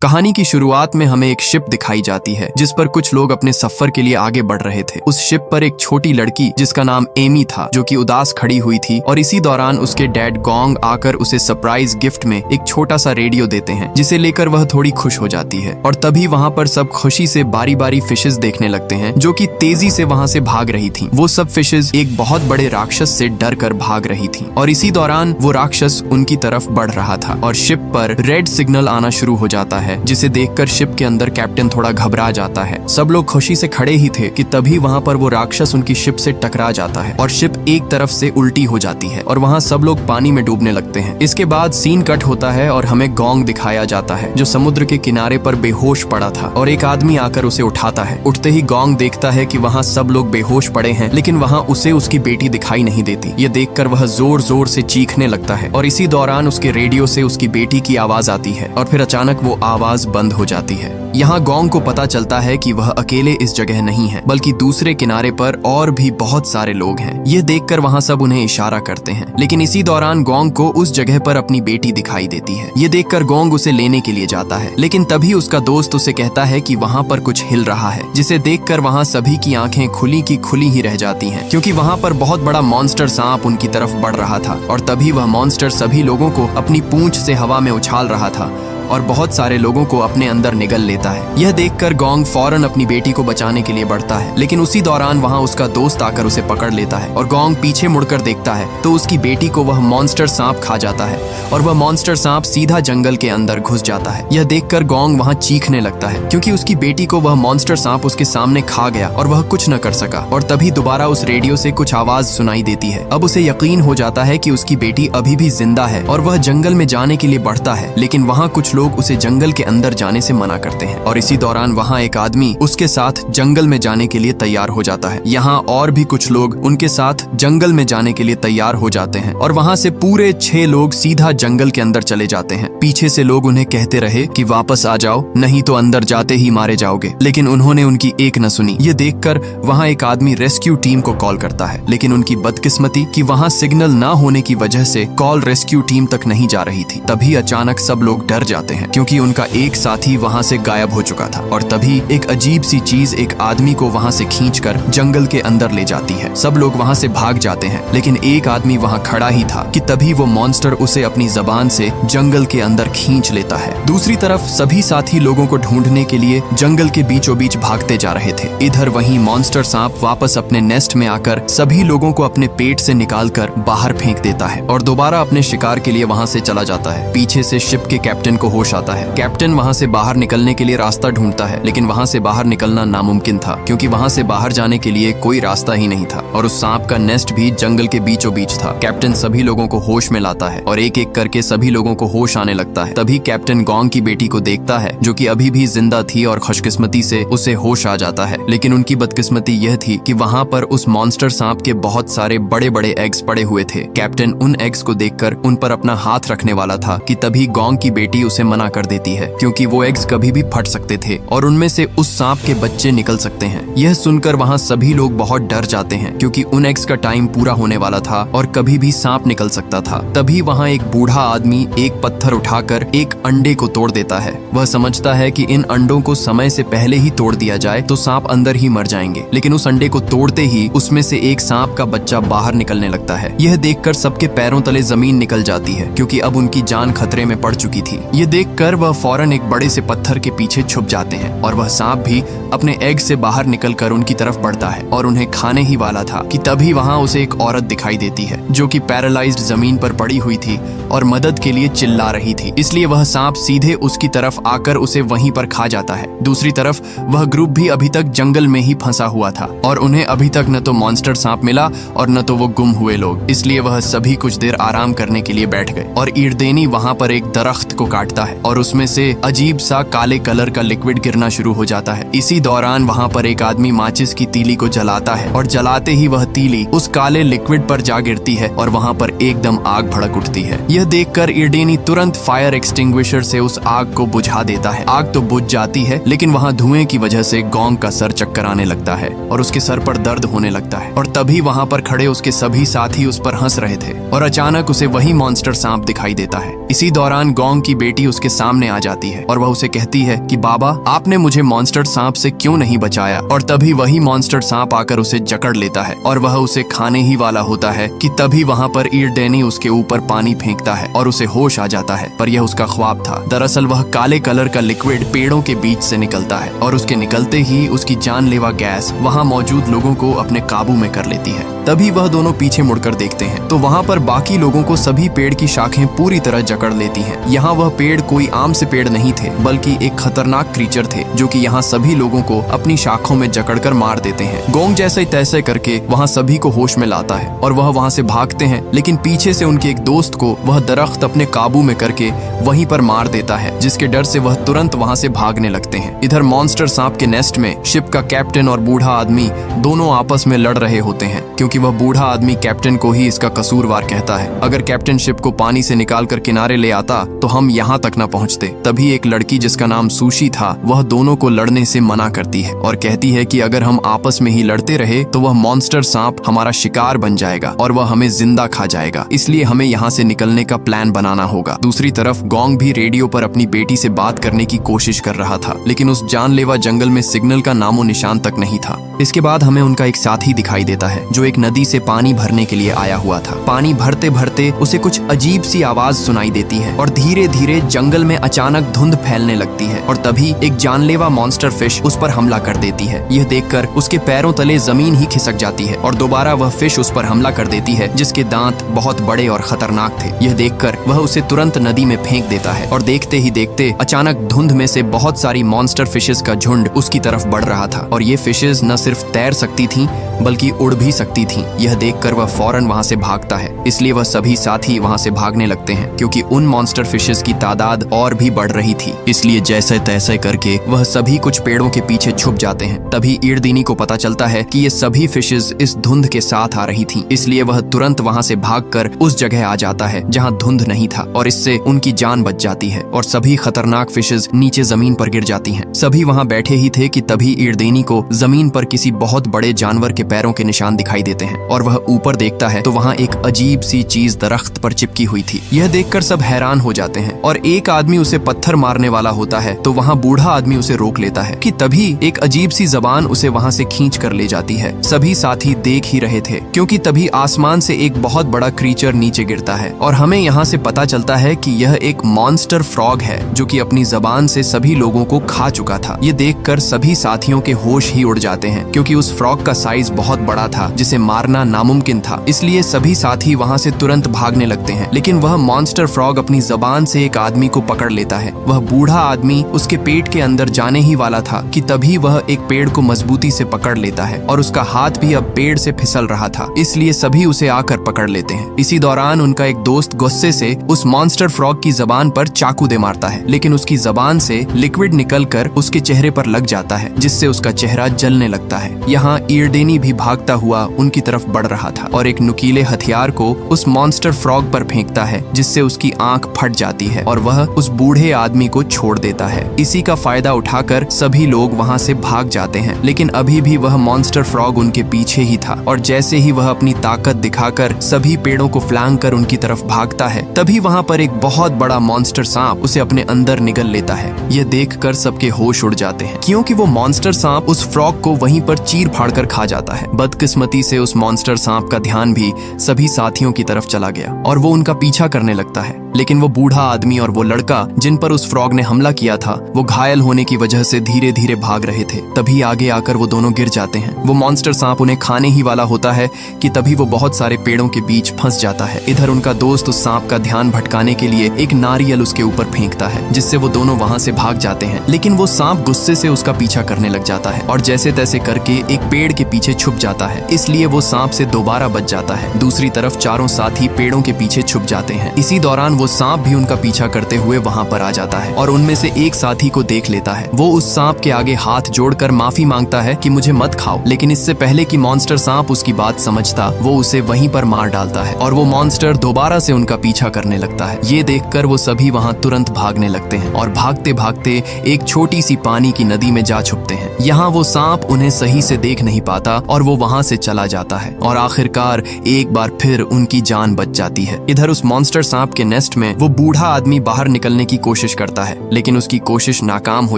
कहानी की शुरुआत में हमें एक शिप दिखाई जाती है जिस पर कुछ लोग अपने सफर के लिए आगे बढ़ रहे थे। उस शिप पर एक छोटी लड़की जिसका नाम एमी था जो कि उदास खड़ी हुई थी और इसी दौरान उसके डैड गोंग आकर उसे सरप्राइज गिफ्ट में एक छोटा सा रेडियो देते हैं जिसे लेकर वह थोड़ी खुश हो जाती है। और तभी वहाँ पर सब खुशी से बारी बारी फिशेस देखने लगते हैं जो कि तेजी से वहाँ से भाग रही थी। वो सब फिशेस एक बहुत बड़े राक्षस से डर कर भाग रही थी और इसी दौरान वो राक्षस उनकी तरफ बढ़ रहा था और शिप पर रेड सिग्नल आना शुरू हो जाता है जिसे देखकर शिप के अंदर कैप्टन थोड़ा घबरा जाता है। सब लोग खुशी से खड़े ही थे कि तभी वहाँ पर वो राक्षस उनकी शिप से टकरा जाता है और शिप एक तरफ से उल्टी हो जाती है और वहाँ सब लोग पानी में डूबने लगते हैं। इसके बाद सीन कट होता है और हमें गोंग दिखाया जाता है जो समुद्र के किनारे पर बेहोश पड़ा था और एक आदमी आकर उसे उठाता है। उठते ही गोंग देखता है कि वहाँ सब लोग बेहोश पड़े हैं लेकिन वहाँ उसे उसकी बेटी दिखाई नहीं देती। ये देखकर वह जोर जोर से चीखने लगता है और इसी दौरान उसके रेडियो से उसकी बेटी की आवाज आती है और फिर अचानक वो आवाज बंद हो जाती है। यहाँ गोंग को पता चलता है कि वह अकेले इस जगह नहीं है बल्कि दूसरे किनारे पर और भी बहुत सारे लोग हैं। ये देखकर वहाँ सब उन्हें इशारा करते हैं लेकिन इसी दौरान गोंग को उस जगह पर अपनी बेटी दिखाई देती है। ये देखकर गोंग उसे लेने के लिए जाता है लेकिन तभी उसका दोस्त उसे कहता है कि वहाँ पर कुछ हिल रहा है जिसे देखकर वहाँ सभी की आंखें खुली की खुली ही रह जाती हैं क्योंकि वहाँ पर बहुत बड़ा मॉन्स्टर सांप उनकी तरफ बढ़ रहा था और तभी वह मॉन्स्टर सभी लोगों को अपनी पूंछ से हवा में उछाल रहा था और बहुत सारे लोगों को अपने अंदर निगल लेता है। यह देखकर गोंग फौरन अपनी बेटी को बचाने के लिए बढ़ता है लेकिन उसी दौरान वहां उसका दोस्त आकर उसे पकड़ लेता है और गोंग पीछे मुड़कर देखता है तो उसकी बेटी को वह मॉन्स्टर सांप खा जाता है और वह मॉन्स्टर सांप सीधा जंगल के अंदर घुस जाता है। यह देखकर गोंग वहां चीखने लगता है क्योंकि उसकी बेटी को वह मॉन्स्टर सांप उसके सामने खा गया और वह कुछ न कर सका। और तभी दोबारा उस रेडियो से कुछ आवाज सुनाई देती है। अब उसे यकीन हो जाता है कि उसकी बेटी अभी भी जिंदा है और वह जंगल में जाने के लिए बढ़ता है लेकिन वहाँ कुछ लोग उसे जंगल के अंदर जाने से मना करते हैं और इसी दौरान वहाँ एक आदमी उसके साथ जंगल में जाने के लिए तैयार हो जाता है। यहाँ और भी कुछ लोग उनके साथ जंगल में जाने के लिए तैयार हो जाते हैं और वहाँ से पूरे 6 लोग सीधा जंगल के अंदर चले जाते हैं। पीछे से लोग उन्हें कहते रहे कि वापस आ जाओ नहीं तो अंदर जाते ही मारे जाओगे लेकिन उन्होंने उनकी एक न सुनी। ये देखकर वहाँ एक आदमी रेस्क्यू टीम को कॉल करता है लेकिन उनकी बदकिस्मती कि वहाँ सिग्नल ना होने की वजह से कॉल रेस्क्यू टीम तक नहीं जा रही थी। तभी अचानक सब लोग डर जाते हैं क्योंकि उनका एक साथी वहां से गायब हो चुका था और तभी एक अजीब सी चीज एक आदमी को वहां से खींचकर जंगल के अंदर ले जाती है। सब लोग वहां से भाग जाते हैं लेकिन एक आदमी वहां खड़ा ही था कि तभी वो मॉन्स्टर उसे अपनी जबान से जंगल के अंदर खींच लेता है। दूसरी तरफ सभी साथी लोगों को ढूंढने के लिए जंगल के बीचों बीच भागते जा रहे थे। इधर वहीं मॉन्स्टर सांप वापस अपने नेस्ट में आकर सभी लोगों को अपने पेट से निकालकर बाहर फेंक देता है और दोबारा अपने शिकार के लिए वहां से चला जाता है। पीछे से शिप के कैप्टन को होश आता है। कैप्टन वहां से बाहर निकलने के लिए रास्ता ढूंढता है लेकिन वहां से बाहर निकलना नामुमकिन था क्योंकि वहां से बाहर जाने के लिए कोई रास्ता ही नहीं था और उस सांप का नेस्ट भी जंगल के बीचों बीच था। कैप्टन सभी लोगों को होश में लाता है और एक एक करके सभी लोगों को होश आने लगता है। तभी कैप्टन गोंग की बेटी को देखता है जो कि अभी भी जिंदा थी और खुशकिस्मती से उसे होश आ जाता है लेकिन उनकी बदकिस्मती यह थी कि वहां पर उस मॉन्स्टर सांप के बहुत सारे बड़े बड़े एग्स पड़े हुए थे। कैप्टन उन एग्स को देखकर उन पर अपना हाथ रखने वाला था कि तभी गोंग की बेटी उसे मना कर देती है क्योंकि वो एग्स कभी भी फट सकते थे और उनमें से उस सांप के बच्चे निकल सकते हैं। यह सुनकर वहाँ सभी लोग बहुत डर जाते हैं क्योंकि उन एग्स का टाइम पूरा होने वाला था और कभी भी सांप निकल सकता था। तभी वहाँ एक बूढ़ा आदमी एक पत्थर उठाकर एक अंडे को तोड़ देता है। वह समझता है कि इन अंडों को समय से पहले ही तोड़ दिया जाए तो सांप अंदर ही मर जाएंगे लेकिन उस अंडे को तोड़ते ही उसमें से एक सांप का बच्चा बाहर निकलने लगता है। यह देखकर सबके पैरों तले जमीन निकल जाती है क्योंकि अब उनकी जान खतरे में पड़ चुकी थी। ये देखकर वह फौरन एक बड़े से पत्थर के पीछे छुप जाते हैं और वह सांप भी अपने एग से बाहर निकलकर उनकी तरफ बढ़ता है और उन्हें खाने ही वाला था कि तभी वहां उसे एक औरत दिखाई देती है जो कि पैरालाइज्ड जमीन पर पड़ी हुई थी और मदद के लिए चिल्ला रही थी। इसलिए वह सांप सीधे उसकी तरफ आकर उसे वहीं पर खा जाता है। दूसरी तरफ वह ग्रुप भी अभी तक जंगल में ही फंसा हुआ था और उन्हें अभी तक न तो मॉन्स्टर सांप मिला और न तो वो गुम हुए लोग। इसलिए वह सभी कुछ देर आराम करने के लिए बैठ गए और ईरदेनी वहां पर एक दरख्त को काटता है और उसमें से अजीब सा काले कलर का लिक्विड गिरना शुरू हो जाता है। इसी दौरान वहां पर एक आदमी माचिस की तीली को जलाता है और जलाते ही वह तीली उस काले लिक्विड पर जा गिरती है और वहां पर एकदम आग भड़क उठती है। यह देखकर ईरडेनी तुरंत फायर एक्सटिंग्विशर से उस आग को बुझा देता है। आग तो बुझ जाती है लेकिन वहां धुएं की वजह से गोंग का सर चक्कर आने लगता है और उसके सर पर दर्द होने लगता है और तभी वहां पर खड़े उसके सभी साथी उस पर हंस रहे थे और अचानक उसे वही मॉन्स्टर सांप दिखाई देता है। इसी दौरान गोंग की बेटी उसके सामने आ जाती है और वह उसे कहती है कि बाबा, आपने मुझे मॉन्स्टर सांप से क्यों नहीं बचाया। और तभी वही मॉन्स्टर सांप आकर उसे जकड़ लेता है और वह उसे खाने ही वाला होता है कि तभी वहाँ पर ईरडेनी उसके ऊपर पानी फेंकता है और उसे होश आ जाता है। पर यह उसका ख्वाब था। दरअसल वह काले कलर का लिक्विड पेड़ों के बीच से निकलता है और उसके निकलते ही उसकी जानलेवा गैस वहाँ मौजूद लोगों को अपने काबू में कर लेती है। तभी वह दोनों पीछे मुड़कर देखते हैं तो वहाँ पर बाकी लोगों को सभी पेड़ की शाखें पूरी तरह जकड़ लेती हैं। यहाँ वह पेड़ कोई आम से पेड़ नहीं थे, बल्कि एक खतरनाक क्रीचर थे जो कि यहाँ सभी लोगों को अपनी शाखों में जकड़कर मार देते हैं। गोंग जैसे तैसे करके वहाँ सभी को होश में लाता है और वह वहाँ से भागते हैं, लेकिन पीछे से उनके एक दोस्त को वह दरख्त अपने काबू में करके वहीं पर मार देता है, जिसके डर से वह तुरंत वहाँ से भागने लगते हैं। इधर मॉन्स्टर सांप के नेस्ट में शिप का कैप्टन और बूढ़ा आदमी दोनों आपस में लड़ रहे होते हैं, क्योंकि वह बूढ़ा आदमी कैप्टन को ही इसका कसूरवार कहता है। अगर कैप्टन शिप को पानी से निकालकर किनारे ले आता तो हम यहाँ तक न पहुँचते। तभी एक लड़की जिसका नाम सुशी था वह दोनों को लड़ने से मना करती है और कहती है कि अगर हम आपस में ही लड़ते रहे तो वह मॉन्स्टर सांप हमारा शिकार बन जाएगा और वह हमें जिंदा खा जाएगा, इसलिए हमें यहाँ से निकलने का प्लान बनाना होगा। दूसरी तरफ गोंग भी रेडियो पर अपनी बेटी से बात करने की कोशिश कर रहा था, लेकिन उस जानलेवा जंगल में सिग्नल का नामो निशान तक नहीं था। इसके बाद हमें उनका एक साथी दिखाई देता है जो एक नदी से पानी भरने के लिए आया हुआ था। पानी भरते भरते उसे कुछ अजीब सी आवाज सुनाई देती है और धीरे धीरे जंगल में अचानक धुंध फैलने लगती है और तभी एक जानलेवा मॉन्स्टर फिश उस पर हमला कर देती है। यह देखकर उसके पैरों तले जमीन ही खिसक जाती है और दोबारा वह फिश उस पर हमला कर देती है, जिसके दांत बहुत बड़े और खतरनाक थे। यह देखकर वह उसे तुरंत नदी में फेंक देता है और देखते ही देखते अचानक धुंध में से बहुत सारी मॉन्स्टर फिशेस का झुंड उसकी तरफ बढ़ रहा था और ये फिशेस न सिर्फ तैर सकती थीं बल्कि उड़ भी सकती थीं। यह देखकर वह फौरन वहां से भागता है, इसलिए वह सभी साथी वहां से भागने लगते हैं क्योंकि उन मॉन्स्टर फिशेस की तादाद और भी बढ़ रही थी। इसलिए जैसे तैसे करके वह सभी कुछ पेड़ों के पीछे छुप जाते हैं। तभी ईरदेनी को पता चलता है कि ये सभी फिशेस इस धुंध के साथ आ रही थीं, इसलिए वह तुरंत वहां से भागकर उस जगह आ जाता है जहां धुंध नहीं था और इससे उनकी जान बच जाती है और सभी खतरनाक फिशेस नीचे जमीन पर गिर जाती हैं। सभी वहां बैठे ही थे कि तभी ईरदेनी को जमीन पर किसी बहुत बड़े जानवर के पैरों के निशान दिखाई देते हैं और वह ऊपर देखता है तो वहाँ एक अजीब सी चीज दरख्त पर चिपकी हुई थी। यह देखकर सब हैरान हो जाते हैं और एक आदमी उसे पत्थर मारने वाला होता है तो वहाँ बूढ़ा आदमी उसे रोक लेता है कि तभी एक अजीब सी जबान उसे वहाँ से खींच कर ले जाती है। सभी साथी देख ही रहे थे क्योंकि तभी आसमान से एक बहुत बड़ा क्रीचर नीचे गिरता है और हमें यहाँ से पता चलता है कि यह एक मॉन्स्टर फ्रॉग है जो कि अपनी जबान से सभी लोगों को खा चुका था। ये देखकर सभी साथियों के होश ही उड़ जाते हैं क्योंकि उस फ्रॉग का साइज बहुत बड़ा था जिसे मारना नामुमकिन था, इसलिए सभी साथी वहाँ से तुरंत भागने लगते हैं। लेकिन वह मॉन्स्टर फ्रॉग अपनी जबान से एक आदमी को पकड़ लेता है। वह बूढ़ा आदमी उसके पेट के अंदर जाने ही वाला था कि तभी वह एक पेड़ को मजबूती से पकड़ लेता है और उसका हाथ भी अब पेड़ से फिसल रहा था, इसलिए सभी उसे आकर पकड़ लेते हैं। इसी दौरान उनका एक दोस्त गुस्से से उस मॉन्स्टर फ्रॉग की जबान पर चाकू दे मारता है, लेकिन उसकी जबान से लिक्विड निकलकर उसके चेहरे पर लग जाता है जिससे उसका चेहरा जलने लगता है। यहाँ ईरदेनी भी भागता हुआ उनकी तरफ बढ़ रहा था और एक नुकीले हथियार को उस मॉन्स्टर फ्रॉग पर फेंकता है जिससे उसकी आंख फट जाती है और वह उस बूढ़े आदमी को छोड़ देता है। इसी का फायदा उठाकर सभी लोग वहां से भाग जाते हैं, लेकिन अभी भी वह मॉन्स्टर फ्रॉग उनके पीछे ही था और जैसे ही वह अपनी ताकत दिखाकर सभी पेड़ों को फ्लांग कर उनकी तरफ भागता है तभी वहां पर एक बहुत बड़ा मॉन्स्टर सांप उसे अपने अंदर निगल लेता है। यह देखकर सबके होश उड़ जाते हैं क्योंकि वो मॉन्स्टर सांप उस फ्रॉग को वहीं पर चीर फाड़ कर खा जाता है। बदकिस्मती से उस मॉन्स्टर सांप का ध्यान भी सभी साथियों की तरफ चला गया और वो उनका पीछा करने लगता है, लेकिन वो बूढ़ा आदमी और वो लड़का जिन पर उस फ्रॉग ने हमला किया था वो घायल होने की वजह से धीरे धीरे भाग रहे थे। तभी आगे आकर वो दोनों गिर जाते हैं। वो मॉन्स्टर सांप उन्हें खाने ही वाला होता है कि तभी वो बहुत सारे पेड़ों के बीच फंस जाता है। इधर उनका दोस्त उस सांप का ध्यान भटकाने के लिए एक नारियल उसके ऊपर फेंकता है जिससे वो दोनों वहां से भाग जाते हैं, लेकिन वो सांप गुस्से से उसका पीछा करने लग जाता है और जैसे तैसे करके एक पेड़ के पीछे छुप जाता है, इसलिए वो सांप से दोबारा बच जाता है। दूसरी तरफ चारों साथी पेड़ों के पीछे छुप जाते हैं। इसी दौरान वो सांप भी उनका पीछा करते हुए वहां पर आ जाता है और उनमें से एक साथी को देख लेता है। वो उस सांप के आगे हाथ जोड़कर माफी मांगता है कि मुझे मत खाओ, लेकिन इससे पहले कि मॉन्स्टर सांप उसकी बात समझता वो उसे वहीं पर मार डालता है और वो मॉन्स्टर दोबारा से उनका पीछा करने लगता है। ये देखकर वो सभी वहां तुरंत भागने लगते हैं और भागते भागते एक छोटी सी पानी की नदी में जा छुपते हैं। यहाँ वो सांप उन्हें सही से देख नहीं पाता और वो वहां से चला जाता है और आखिरकार एक बार फिर उनकी जान बच जाती है। इधर उस मॉन्स्टर सांप के नेस्ट में वो बूढ़ा आदमी बाहर निकलने की कोशिश करता है, लेकिन उसकी कोशिश नाकाम हो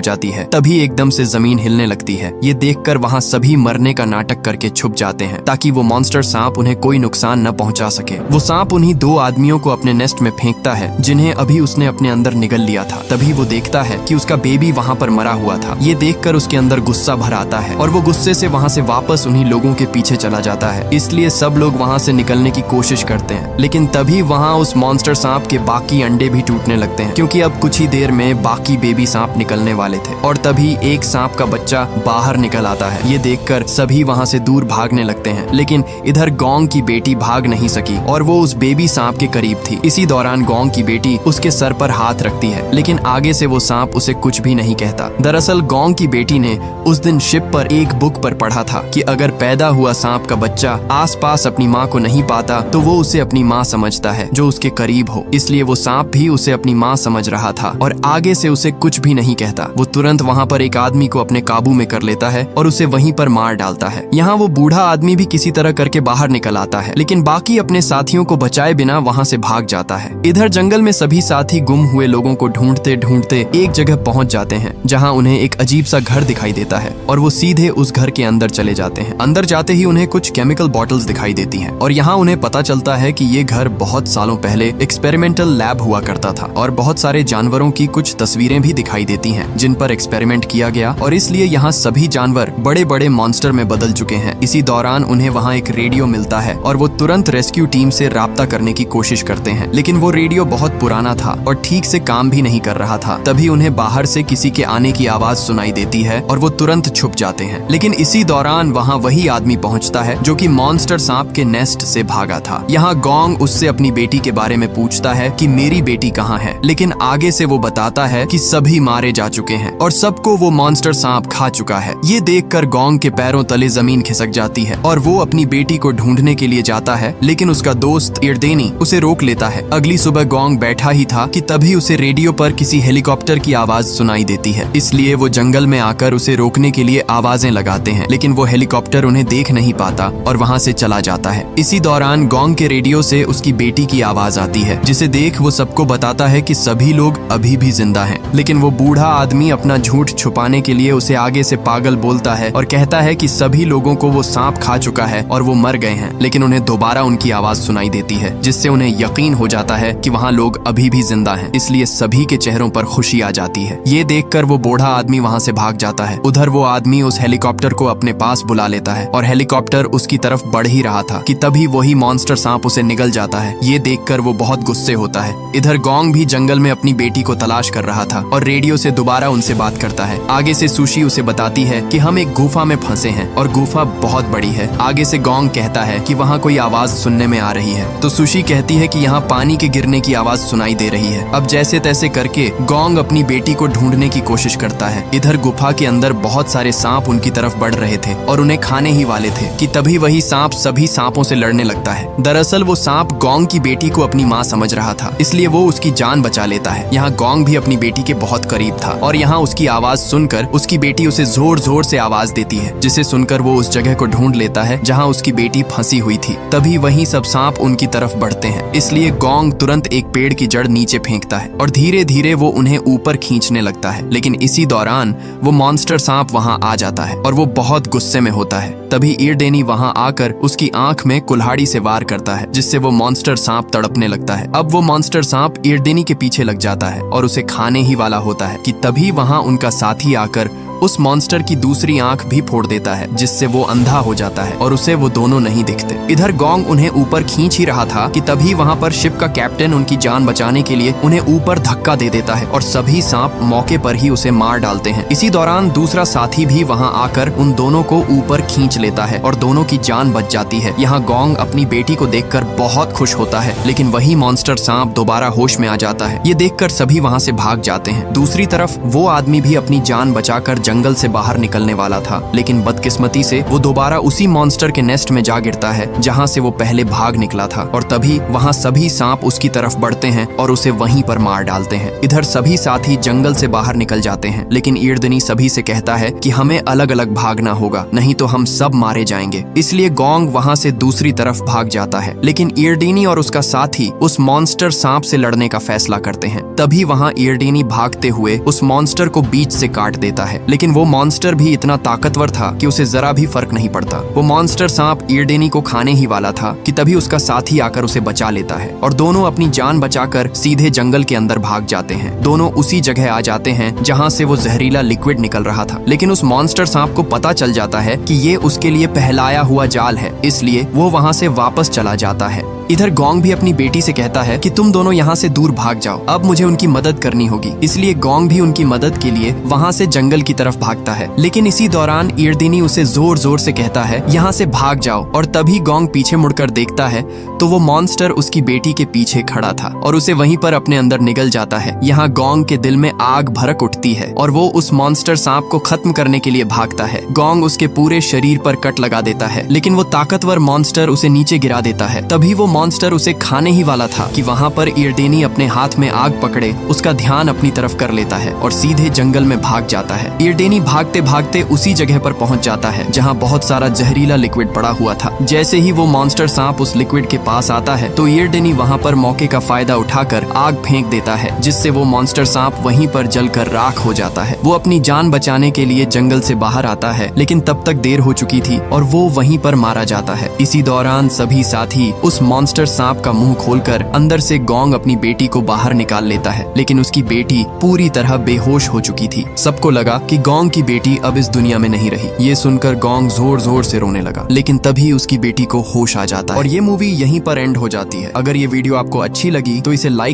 जाती है। तभी एकदम से जमीन हिलने लगती है। ये देखकर वहाँ सभी मरने का नाटक करके छुप जाते हैं ताकि वो मॉन्स्टर सांप उन्हें कोई नुकसान न पहुंचा सके। वो सांप उन्हीं 2 आदमियों को अपने नेस्ट में फेंकता है जिन्हें अभी उसने अपने अंदर निगल लिया था। तभी वो देखता है कि उसका बेबी वहाँ पर मरा हुआ था। ये देखकर उसके अंदर गुस्सा भर आता है और वो गुस्से से वहाँ से वापस उन्हीं लोगों के पीछे चला जाता है। इसलिए सब लोग वहाँ से निकलने की कोशिश करते हैं, लेकिन तभी वहाँ उस मॉन्स्टर सांप के बाकी अंडे भी टूटने लगते हैं, क्योंकि अब कुछ ही देर में बाकी बेबी सांप निकलने वाले थे। और तभी एक सांप का बच्चा बाहर निकल आता है। ये देखकर सभी वहाँ से दूर भागने लगते हैं, लेकिन इधर गोंग की बेटी भाग नहीं सकी और वो उस बेबी सांप के करीब थी। इसी दौरान गोंग की बेटी उसके सर पर हाथ रखती है, लेकिन आगे से वो सांप उसे कुछ भी नहीं कहता। दरअसल गोंग की बेटी ने उस दिन शिप पर एक बुक पर पढ़ा था कि अगर पैदा हुआ सांप का बच्चा आसपास अपनी माँ को नहीं पाता तो वो उसे अपनी माँ समझता है जो उसके करीब हो। इसलिए वो सांप भी उसे अपनी माँ समझ रहा था और आगे से उसे कुछ भी नहीं कहता। वो तुरंत वहाँ पर एक आदमी को अपने काबू में कर लेता है और उसे वहीं पर मार डालता है। यहाँ वो बूढ़ा आदमी भी किसी तरह करके बाहर निकल आता है, लेकिन बाकी अपने साथियों को बचाए बिना वहाँ से भाग जाता है। इधर जंगल में सभी साथी गुम हुए लोगों को ढूंढते ढूंढते एक जगह पहुँच जाते हैं जहाँ उन्हें एक अजीब सा घर दिखाई देता है और वो सीधे उस घर के अंदर चले जाते हैं। अंदर जाते ही उन्हें कुछ केमिकल बॉटल्स दिखाई देती हैं और यहाँ उन्हें पता चलता है कि ये घर बहुत सालों पहले एक्सपेरिमेंटल लैब हुआ करता था और बहुत सारे जानवरों की कुछ तस्वीरें भी दिखाई देती हैं जिन पर एक्सपेरिमेंट किया गया और इसलिए यहाँ सभी जानवर बड़े बड़े मॉन्स्टर में बदल चुके हैं। इसी दौरान उन्हें वहाँ एक रेडियो मिलता है और वो तुरंत रेस्क्यू टीम से राब्ता करने की कोशिश करते हैं, लेकिन वो रेडियो बहुत पुराना था और ठीक से काम भी नहीं कर रहा था। तभी उन्हें बाहर से किसी के आने की आवाज सुनाई देती है और वो तुरंत छुप जाते हैं, लेकिन इसी दौरान वहाँ वही आदमी पहुँचता है जो कि मॉन्स्टर सांप के नेस्ट से भागा था। यहाँ गोंग उससे अपनी बेटी के बारे में पूछता है कि मेरी बेटी कहाँ है, लेकिन आगे से वो बताता है कि सभी मारे जा चुके हैं और सबको वो मॉन्स्टर सांप खा चुका है। ये देखकर गोंग के पैरों तले जमीन खिसक जाती है और वो अपनी बेटी को ढूंढने के लिए जाता है, लेकिन उसका दोस्त इर्देनी उसे रोक लेता है। अगली सुबह गोंग बैठा ही था कि तभी उसे रेडियो पर किसी हेलीकॉप्टर की आवाज सुनाई देती है। इसलिए वो जंगल में आकर उसे रोकने के लिए आवाजें लगाते हैं, लेकिन वो हेलीकॉप्टर उन्हें देख नहीं पाता और वहाँ से चला जाता है। इसी दौरान गोंग के रेडियो से उसकी बेटी की आवाज आती है, जिसे देख वो सबको बताता है कि सभी लोग अभी भी जिंदा हैं। लेकिन वो बूढ़ा आदमी अपना झूठ छुपाने के लिए उसे आगे से पागल बोलता है और कहता है कि सभी लोगों को वो सांप खा चुका है और वो मर गए हैं, लेकिन उन्हें दोबारा उनकी आवाज सुनाई देती है, जिससे उन्हें यकीन हो जाता है कि वहाँ लोग अभी भी जिंदा हैं। इसलिए सभी के चेहरों पर खुशी आ जाती है। ये देखकर वो बूढ़ा आदमी वहाँ से भाग जाता है। उधर वो आदमी उस हेलीकॉप्टर को अपने पास बुला लेता है और हेलीकॉप्टर उसकी तरफ बढ़ ही रहा था कि तभी वही मॉन्स्टर सांप उसे निगल जाता है। ये देखकर वो बहुत गुस्से होता है। इधर गोंग भी जंगल में अपनी बेटी को तलाश कर रहा था और रेडियो से दोबारा उनसे बात करता है। आगे से सुशी उसे बताती है कि हम एक गुफा में फंसे हैं और गुफा बहुत बड़ी है। आगे से गोंग कहता है कि वहाँ कोई आवाज सुनने में आ रही है, तो सुशी कहती है कि यहाँ पानी के गिरने की आवाज सुनाई दे रही है। अब जैसे तैसे करके गोंग अपनी बेटी को ढूंढने की कोशिश करता है। इधर गुफा के अंदर बहुत सारे सांप उनकी तरफ बढ़ रहे थे और उन्हें खाने ही वाले थे कि तभी वही सांप सभी सांपों से लड़ने लगता है। दरअसल वो सांप गोंग की बेटी को अपनी माँ समझ रहा था, इसलिए वो उसकी जान बचा लेता है। यहाँ गोंग भी अपनी बेटी के बहुत करीब था और यहाँ उसकी आवाज सुनकर उसकी बेटी उसे जोर जोर से आवाज देती है, जिसे सुनकर वो उस जगह को ढूंढ लेता है जहाँ उसकी बेटी फंसी हुई थी। तभी वहीं सब सांप उनकी तरफ बढ़ते हैं, इसलिए गोंग तुरंत एक पेड़ की जड़ नीचे फेंकता है और धीरे धीरे वो उन्हें ऊपर खींचने लगता है। लेकिन इसी दौरान वो मॉन्स्टर सांप वहाँ आ जाता है और वो बहुत गुस्से में होता है। तभी इर्देनी वहाँ आकर उसकी आंख में कुल्हाड़ी से वार करता है, जिससे वो मॉन्स्टर सांप तड़पने लगता है। अब वो मॉन्स्टर सांप इर्देनी के पीछे लग जाता है और उसे खाने ही वाला होता है कि तभी वहाँ उनका साथी आकर उस मॉन्स्टर की दूसरी आंख भी फोड़ देता है, जिससे वो अंधा हो जाता है और उसे वो दोनों नहीं दिखते। इधर गोंग उन्हें ऊपर खींच ही रहा था कि तभी वहाँ पर शिप का कैप्टन उनकी जान बचाने के लिए उन्हें ऊपर धक्का दे देता है और सभी सांप मौके पर ही उसे मार डालते हैं। इसी दौरान दूसरा साथी भी वहाँ आकर उन दोनों को ऊपर खींच लेता है और दोनों की जान बच जाती है। यहाँ गोंग अपनी बेटी को देखकर बहुत खुश होता है, लेकिन वही मॉन्स्टर सांप दोबारा होश में आ जाता है। ये देखकर सभी वहाँ से भाग जाते हैं। दूसरी तरफ वो आदमी भी अपनी जान बचाकर जंगल से बाहर निकलने वाला था, लेकिन बदकिस्मती से वो दोबारा उसी मॉन्स्टर के नेस्ट में जा गिरता है जहाँ से वो पहले भाग निकला था। और तभी वहाँ सभी सांप उसकी तरफ बढ़ते हैं और उसे वहीं पर मार डालते हैं। इधर सभी साथी जंगल से बाहर निकल जाते हैं, लेकिन ईरदनी सभी से कहता है कि हमें अलग अलग भागना होगा, नहीं तो हम सब मारे जाएंगे। इसलिए गोंग वहाँ से दूसरी तरफ भाग जाता है, लेकिन ईरडीनी और उसका साथी उस मॉन्स्टर सांप से लड़ने का फैसला करते हैं। तभी वहाँ ईरडीनी भागते हुए उस मॉन्स्टर को बीच से काट देता है, लेकिन वो मॉन्स्टर भी इतना ताकतवर था कि उसे जरा भी फर्क नहीं पड़ता। वो मॉन्स्टर सांप ईरडीनी को खाने ही वाला था कि तभी उसका साथी आकर उसे बचा लेता है और दोनों अपनी जान बचाकर सीधे जंगल के अंदर भाग जाते हैं। दोनों उसी जगह आ जाते हैं जहाँ से वो जहरीला लिक्विड निकल रहा था, लेकिन उस मॉन्स्टर सांप को पता चल जाता है कि ये उसके लिए पहलाया हुआ जाल है, इसलिए वो वहाँ से वापस चला जाता है। इधर गोंग भी अपनी बेटी से कहता है कि तुम दोनों यहाँ से दूर भाग जाओ, अब मुझे उनकी मदद करनी होगी। इसलिए गोंग भी उनकी मदद के लिए वहाँ से जंगल की तरफ भागता है, लेकिन इसी दौरान ईरदनी उसे जोर जोर से कहता है यहाँ से भाग जाओ। और तभी गोंग पीछे मुड़कर देखता है तो वो मॉन्स्टर उसकी बेटी के पीछे खड़ा था और उसे वहीं पर अपने अंदर निगल जाता है। यहाँ गोंग के दिल में आग भड़क उठती है और वो उस मॉन्स्टर सांप को खत्म करने के लिए भागता है। गोंग उसके पूरे शरीर पर कट लगा देता है, लेकिन वो ताकतवर मॉन्स्टर उसे नीचे गिरा देता है। तभी वो मॉन्स्टर उसे खाने ही वाला था कि वहाँ पर ईरडेनी अपने हाथ में आग पकड़े उसका ध्यान अपनी तरफ कर लेता है और सीधे जंगल में भाग जाता है। ईरडेनी भागते भागते उसी जगह पर पहुंच जाता है जहाँ बहुत सारा जहरीला लिक्विड पड़ा हुआ था। जैसे ही वो मॉन्स्टर सांप उस लिक्विड के पास आता है तो ईरडेनी वहाँ पर मौके का फायदा उठाकर आग फेंक देता है, जिससे वो मॉन्स्टर सांप वहीं पर जलकर राख हो जाता है। वो अपनी जान बचाने के लिए जंगल से बाहर आता है, लेकिन तब तक देर हो चुकी थी और वो वहीं पर मारा जाता है। इसी दौरान सभी साथी उस मॉन्स्टर सांप का मुंह खोलकर अंदर से गोंग अपनी बेटी को बाहर निकाल लेता है, लेकिन उसकी बेटी पूरी तरह बेहोश हो चुकी थी। सबको लगा कि गोंग की बेटी अब इस दुनिया में नहीं रही। ये सुनकर गोंग जोर जोर से रोने लगा, लेकिन तभी उसकी बेटी को होश आ जाता है और ये मूवी यहीं पर एंड हो जाती है। अगर ये वीडियो आपको अच्छी लगी तो इसे लाइक